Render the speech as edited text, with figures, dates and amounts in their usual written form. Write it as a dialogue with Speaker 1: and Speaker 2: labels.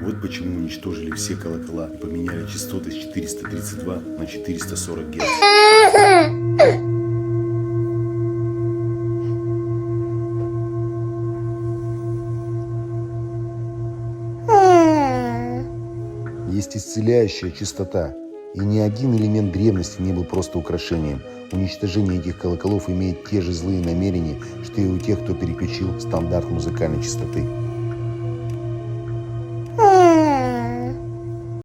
Speaker 1: Вот почему уничтожили все колокола и поменяли частоты с 432 на 440 Гц. Есть исцеляющая чистота. И ни один элемент древности не был просто украшением. Уничтожение этих колоколов имеет те же злые намерения, что и у тех, кто переключил стандарт музыкальной частоты.